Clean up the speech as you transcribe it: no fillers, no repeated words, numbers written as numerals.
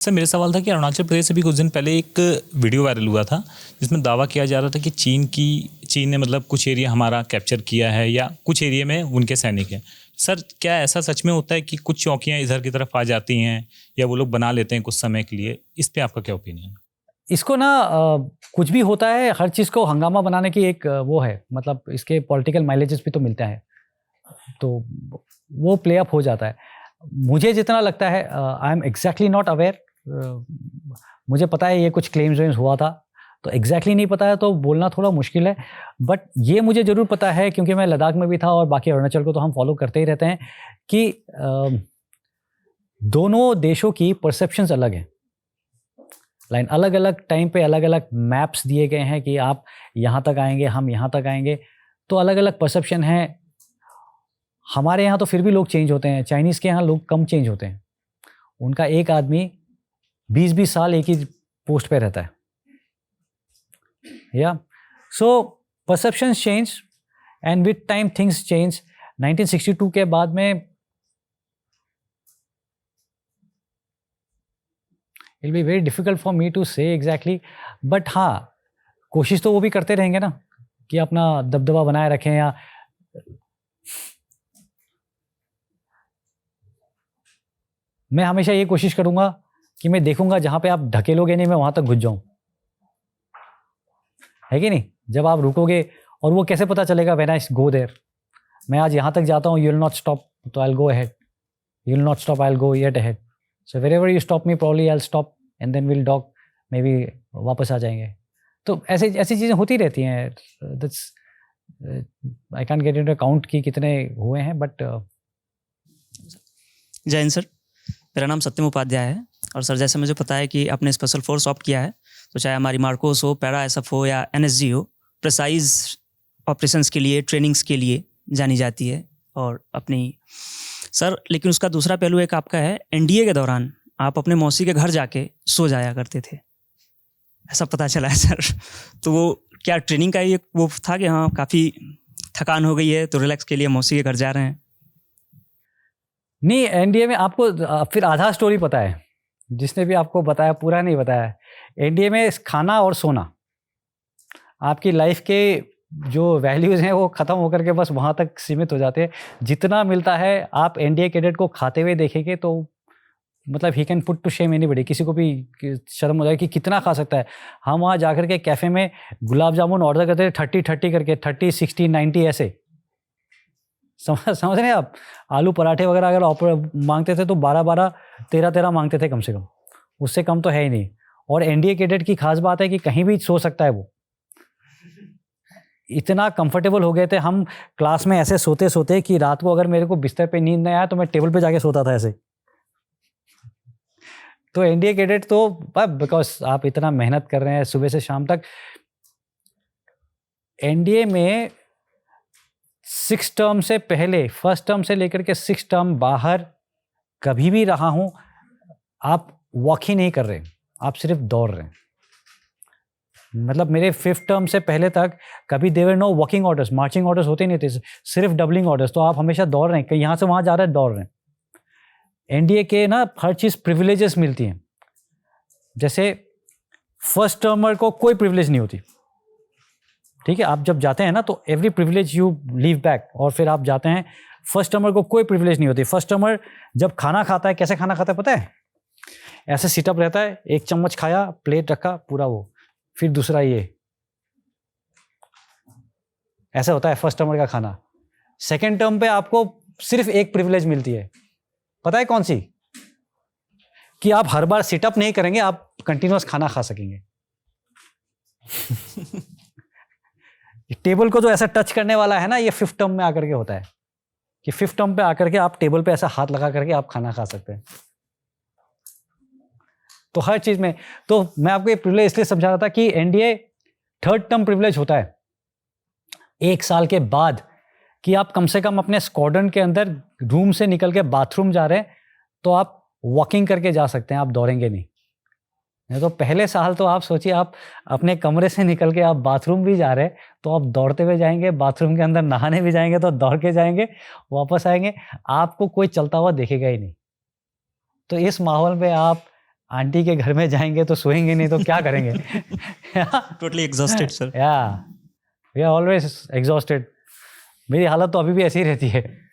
Sir मेरा सवाल था कि अरुणाचल प्रदेश से भी कुछ दिन पहले एक वीडियो वायरल हुआ था जिसमें दावा किया जा रहा था कि चीन ने मतलब कुछ एरिया हमारा कैप्चर किया है या कुछ एरिया में उनके सैनिक हैं। सर क्या ऐसा सच में होता है कि कुछ चौकियां इधर की तरफ आ जाती हैं या वो लोग बना लेते हैं कुछ समय के लिए? इस पे आपका क्या ओपिनियन? इसको ना कुछ भी होता है, हर चीज़ को हंगामा बनाने की एक वो है, मतलब इसके पॉलिटिकल माइलेजेस भी तो मिलता है, तो वो प्ले अप हो जाता है। मुझे जितना लगता है, I am exactly not aware. मुझे पता है ये कुछ क्लेम्स वेम्स हुआ था, तो एग्जैक्टली नहीं पता है तो बोलना थोड़ा मुश्किल है, बट ये मुझे ज़रूर पता है क्योंकि मैं लद्दाख में भी था और बाकी अरुणाचल को तो हम फॉलो करते ही रहते हैं कि दोनों देशों की परसेप्शंस अलग हैं। लाइन अलग अलग टाइम पे अलग अलग मैप्स दिए गए हैं कि आप यहाँ तक आएंगे, हम यहाँ तक आएंगे, तो अलग अलग परसेप्शन है। हमारे यहाँ तो फिर भी लोग चेंज होते हैं, चाइनीज़ के यहाँ लोग कम चेंज होते हैं। उनका एक आदमी 20-20 साल एक ही पोस्ट पे रहता है, या so perceptions change and with time things change. 1962 के बाद में it be very difficult for me to say exactly, but हाँ, कोशिश तो वो भी करते रहेंगे ना कि अपना दबदबा बनाए रखें। या मैं हमेशा ये कोशिश करूंगा कि मैं देखूंगा जहां पे आप ढकेलोगे नहीं, मैं वहां तक घुस जाऊं, है कि नहीं? जब आप रुकोगे, और वो कैसे पता चलेगा? व्हेन आई गो देयर, मैं आज यहाँ तक जाता हूँ, यू विल नॉट स्टॉप, तो I will go ahead, you will not stop, I will go yet ahead. So wherever you stop me, probably I will stop and then will dock, maybe वापस आ जाएंगे। तो ऐसी चीज़ें होती रहती हैं। That's I can get into count कि कितने हुए हैं, बट जय हिंद सर, मेरा नाम सत्यम उपाध्याय है। और सर जैसे मुझे पता है कि आपने स्पेशल फोर्स ऑप किया है, तो चाहे हमारी मार्कोस हो, पैरा एसएफ हो या एनएसजी हो, प्रिसाइज ऑपरेशंस के लिए, ट्रेनिंग्स के लिए जानी जाती है। और अपनी सर, लेकिन उसका दूसरा पहलू एक आपका है, एनडीए के दौरान आप अपने मौसी के घर जाके सो जाया करते थे, ऐसा पता चला है सर। तो वो क्या ट्रेनिंग का ही वो था कि हाँ काफ़ी थकान हो गई है तो रिलैक्स के लिए मौसी के घर जा रहे हैं? नहीं, एनडीए में आपको फिर आधा स्टोरी पता है, जिसने भी आपको बताया पूरा नहीं बताया। एनडीए में खाना और सोना, आपकी लाइफ के जो वैल्यूज़ हैं वो ख़त्म होकर के बस वहाँ तक सीमित हो जाते हैं। जितना मिलता है आप एनडीए कैडेट को खाते हुए देखेंगे तो मतलब he can put to shame anybody, किसी को भी शर्म हो जाए कि कितना खा सकता है। हम वहाँ जाकर के कैफ़े में गुलाब जामुन ऑर्डर करते थे 30-30 करके, 30, 60, 90 ऐसे, समझ रहे हैं आप? आलू पराठे वगैरह अगर मांगते थे तो 12-12, 13-13 मांगते थे कम से कम, उससे कम तो है ही नहीं। और एनडीए कैडेट की खास बात है कि कहीं भी सो सकता है वो, इतना कंफर्टेबल हो गए थे हम क्लास में ऐसे सोते सोते कि रात को अगर मेरे को बिस्तर पे नींद नहीं आया तो मैं टेबल पे जाके सोता था ऐसे। तो एनडीए कैडेट तो बिकॉज आप इतना मेहनत कर रहे हैं सुबह से शाम तक। एनडीए में 6 टर्म से पहले, फर्स्ट टर्म से लेकर के 6 टर्म बाहर कभी भी रहा हूं, आप वॉक ही नहीं कर रहे, आप सिर्फ दौड़ रहे हैं। मतलब मेरे 5th टर्म से पहले तक कभी there were no walking orders, marching orders होते नहीं थे, सिर्फ डबलिंग ऑर्डर्स। तो आप हमेशा दौड़ रहे हैं, कहीं यहाँ से वहाँ जा रहे हैं, दौड़ रहे हैं। एनडीए के ना हर चीज़ प्रिविलेजेस मिलती हैं। जैसे फर्स्ट टर्मर को कोई प्रिविलेज नहीं होती, ठीक है? आप जब जाते हैं ना तो every privilege you leave back, और फिर आप जाते हैं। फर्स्ट टर्मर को कोई प्रिविलेज नहीं होती। फर्स्ट टर्मर जब खाना खाता है, कैसे खाना खाता है पता है? ऐसे सिटअप रहता है, 1 चम्मच खाया, प्लेट रखा पूरा वो, फिर दूसरा ये, ऐसा होता है फर्स्ट टर्मर का खाना। सेकेंड टर्म पे आपको सिर्फ एक प्रिविलेज मिलती है, पता है कौन सी? कि आप हर बार सिटअप नहीं करेंगे, आप कंटिन्यूअस खाना खा सकेंगे। टेबल को जो ऐसा टच करने वाला है ना, ये 5th टर्म में आकर के होता है कि 5th टर्म पे आकर के आप टेबल पे ऐसा हाथ लगा करके आप खाना खा सकते हैं। तो हर चीज में, तो मैं आपको ये प्रिविलेज इसलिए समझा रहा था कि एनडीए 3rd टर्म प्रिविलेज होता है 1 साल के बाद, कि आप कम से कम अपने स्क्वाड्रन के अंदर रूम से निकल के बाथरूम जा रहे हैं तो आप वॉकिंग करके जा सकते हैं, आप दौड़ेंगे नहीं। तो पहले साल तो आप सोचिए, आप अपने कमरे से निकल के आप बाथरूम भी जा रहे हैं तो आप दौड़ते हुए जाएंगे, बाथरूम के अंदर नहाने भी जाएंगे तो दौड़ के जाएंगे, वापस आएंगे, आपको कोई चलता हुआ देखेगा ही नहीं। तो इस माहौल में आप आंटी के घर में जाएंगे तो सोएंगे नहीं तो क्या करेंगे? Totally exhausted, sir. या वी आर ऑलवेज एग्जॉस्टेड. मेरी हालत तो अभी भी ऐसी ही रहती है.